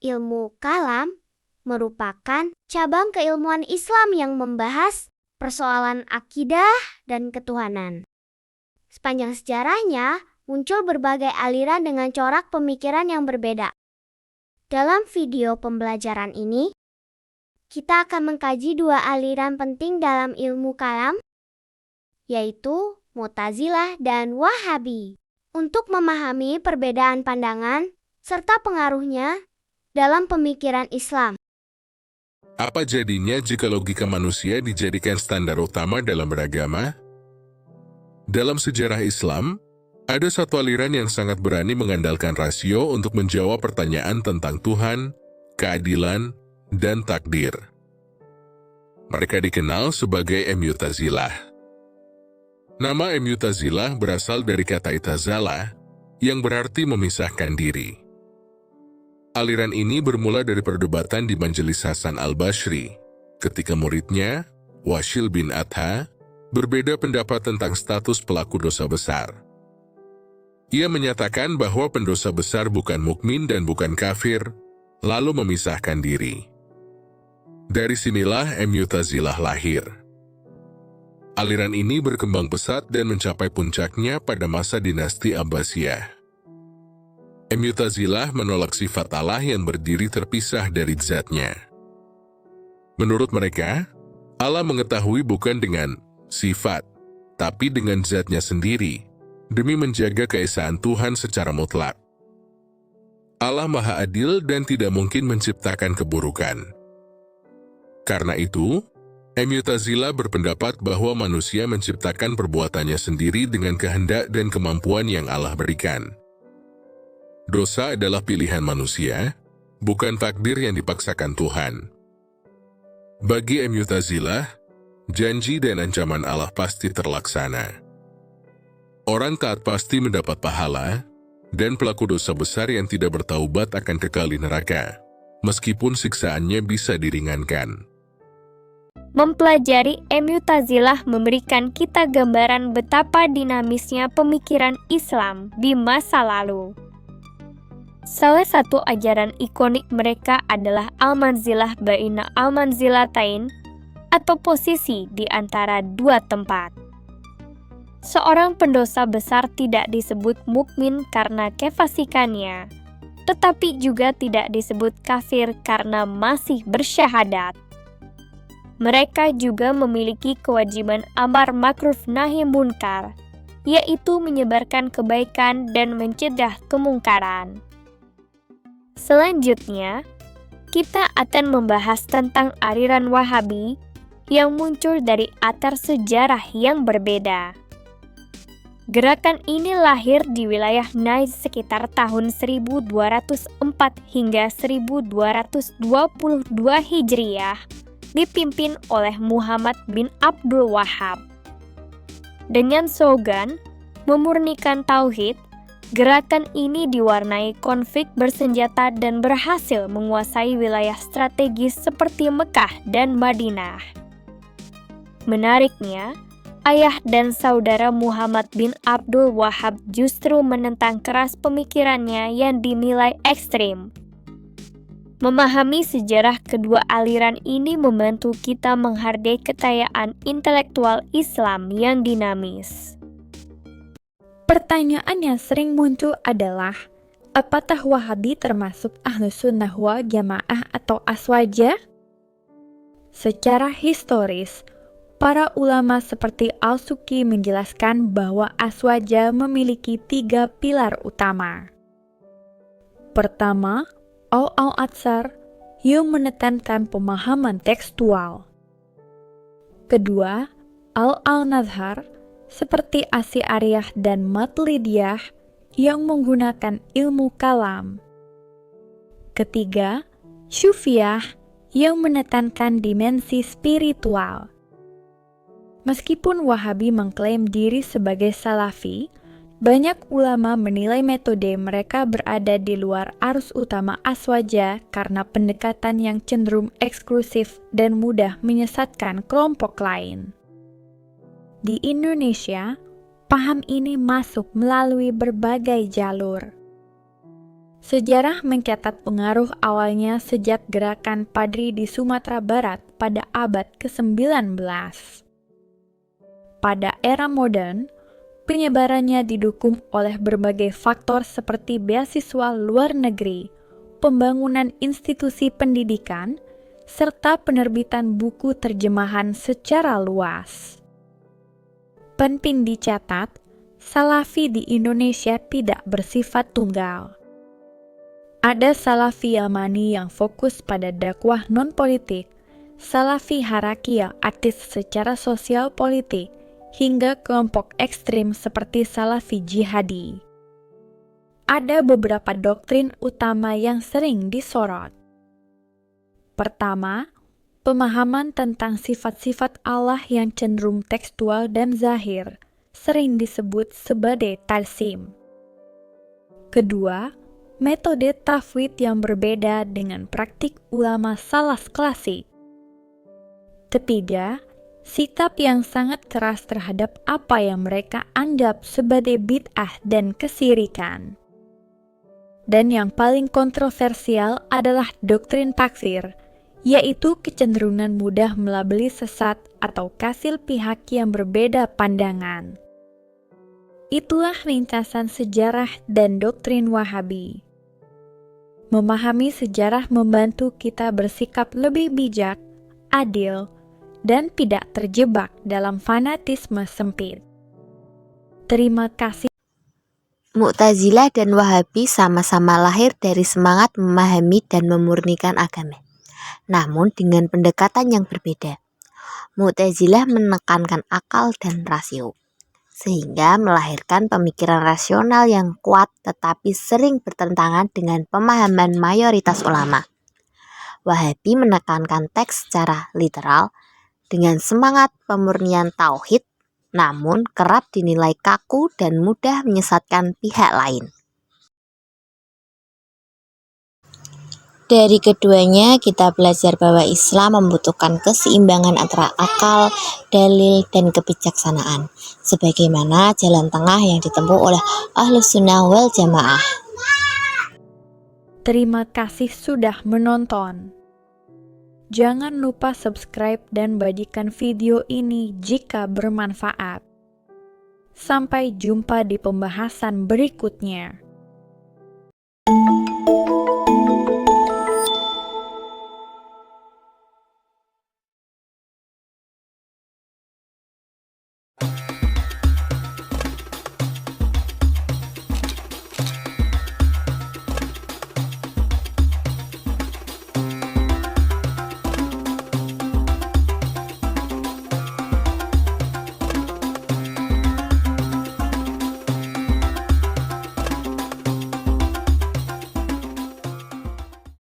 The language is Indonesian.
Ilmu kalam merupakan cabang keilmuan Islam yang membahas persoalan akidah dan ketuhanan. Sepanjang sejarahnya, muncul berbagai aliran dengan corak pemikiran yang berbeda. Dalam video pembelajaran ini, kita akan mengkaji dua aliran penting dalam ilmu kalam, yaitu Mu'tazilah dan Wahabi. Untuk memahami perbedaan pandangan serta pengaruhnya dalam pemikiran Islam. Apa jadinya jika logika manusia dijadikan standar utama dalam beragama? Dalam sejarah Islam, ada satu aliran yang sangat berani mengandalkan rasio untuk menjawab pertanyaan tentang Tuhan, keadilan, dan takdir. Mereka dikenal sebagai Mu'tazilah. Nama Mu'tazilah berasal dari kata itazala, yang berarti memisahkan diri. Aliran ini bermula dari perdebatan di Majelis Hasan al-Bashri, ketika muridnya, Washil bin Adha, berbeda pendapat tentang status pelaku dosa besar. Ia menyatakan bahwa pendosa besar bukan mukmin dan bukan kafir, lalu memisahkan diri. Dari sinilah Mu'tazilah lahir. Aliran ini berkembang pesat dan mencapai puncaknya pada masa dinasti Abbasiyah. Mu'tazilah menolak sifat Allah yang berdiri terpisah dari zatnya. Menurut mereka, Allah mengetahui bukan dengan sifat, tapi dengan zatnya sendiri, demi menjaga keesaan Tuhan secara mutlak. Allah Maha Adil dan tidak mungkin menciptakan keburukan. Karena itu, Mu'tazilah berpendapat bahwa manusia menciptakan perbuatannya sendiri dengan kehendak dan kemampuan yang Allah berikan. Dosa adalah pilihan manusia, bukan takdir yang dipaksakan Tuhan. Bagi Mu'tazilah, janji dan ancaman Allah pasti terlaksana. Orang taat pasti mendapat pahala, dan pelaku dosa besar yang tidak bertaubat akan kekal di neraka, meskipun siksaannya bisa diringankan. Mempelajari Mu'tazilah memberikan kita gambaran betapa dinamisnya pemikiran Islam di masa lalu. Salah satu ajaran ikonik mereka adalah al-manzilah baina al-manzilatain, atau posisi di antara dua tempat. Seorang pendosa besar tidak disebut mukmin karena kefasikannya, tetapi juga tidak disebut kafir karena masih bersyahadat. Mereka juga memiliki kewajiban amar ma'ruf nahi munkar, yaitu menyebarkan kebaikan dan mencegah kemungkaran. Selanjutnya, kita akan membahas tentang aliran Wahabi yang muncul dari latar sejarah yang berbeda. Gerakan ini lahir di wilayah Najd sekitar tahun 1204 hingga 1222 Hijriah, dipimpin oleh Muhammad bin Abdul Wahhab. Dengan slogan memurnikan tauhid, gerakan ini diwarnai konflik bersenjata dan berhasil menguasai wilayah strategis seperti Mekah dan Madinah. Menariknya, ayah dan saudara Muhammad bin Abdul Wahhab justru menentang keras pemikirannya yang dinilai ekstrim. Memahami sejarah kedua aliran ini membantu kita menghargai kekayaan intelektual Islam yang dinamis. Pertanyaan yang sering muncul adalah, apakah Wahabi termasuk Ahlus Sunnah wal Jamaah atau Aswaja? Secara historis, para ulama seperti Al-Suki menjelaskan bahwa Aswaja memiliki 3 pilar utama. Pertama, Al-Atsar yang menekankan pemahaman tekstual. Kedua, Al-Nazhar seperti Asy'ariyah dan Matlidiyah yang menggunakan ilmu kalam. Ketiga, Syufiyah yang menekankan dimensi spiritual. Meskipun Wahabi mengklaim diri sebagai Salafi, banyak ulama menilai metode mereka berada di luar arus utama Aswaja karena pendekatan yang cenderung eksklusif dan mudah menyesatkan kelompok lain. Di Indonesia, paham ini masuk melalui berbagai jalur. Sejarah mencatat pengaruh awalnya sejak gerakan Padri di Sumatera Barat pada abad ke-19. Pada era modern, penyebarannya didukung oleh berbagai faktor seperti beasiswa luar negeri, pembangunan institusi pendidikan, serta penerbitan buku terjemahan secara luas. Penting dicatat, Salafi di Indonesia tidak bersifat tunggal. Ada Salafi Yamani yang fokus pada dakwah non-politik, Salafi Haraki yang aktif secara sosial politik, hingga kelompok ekstrim seperti Salafi Jihadi. Ada beberapa doktrin utama yang sering disorot. Pertama, pemahaman tentang sifat-sifat Allah yang cenderung tekstual dan zahir, sering disebut sebagai tarsim. Kedua, metode tafwid yang berbeda dengan praktik ulama salaf klasik. Ketiga, sikap yang sangat keras terhadap apa yang mereka anggap sebagai bid'ah dan kesirikan. Dan yang paling kontroversial adalah doktrin takfir, yaitu kecenderungan mudah melabeli sesat atau kasil pihak yang berbeda pandangan. Itulah ringkasan sejarah dan doktrin Wahabi. Memahami sejarah membantu kita bersikap lebih bijak, adil, dan tidak terjebak dalam fanatisme sempit. Terima kasih. Mu'tazilah dan Wahabi sama-sama lahir dari semangat memahami dan memurnikan agama, namun dengan pendekatan yang berbeda. Mu'tazilah menekankan akal dan rasio, sehingga melahirkan pemikiran rasional yang kuat tetapi sering bertentangan dengan pemahaman mayoritas ulama. Wahabi menekankan teks secara literal dengan semangat pemurnian tauhid, namun kerap dinilai kaku dan mudah menyesatkan pihak lain. Dari keduanya kita belajar bahwa Islam membutuhkan keseimbangan antara akal, dalil, dan kebijaksanaan, sebagaimana jalan tengah yang ditempuh oleh Ahlus Sunnah wal Jamaah. Terima kasih sudah menonton. Jangan lupa subscribe dan bagikan video ini jika bermanfaat. Sampai jumpa di pembahasan berikutnya.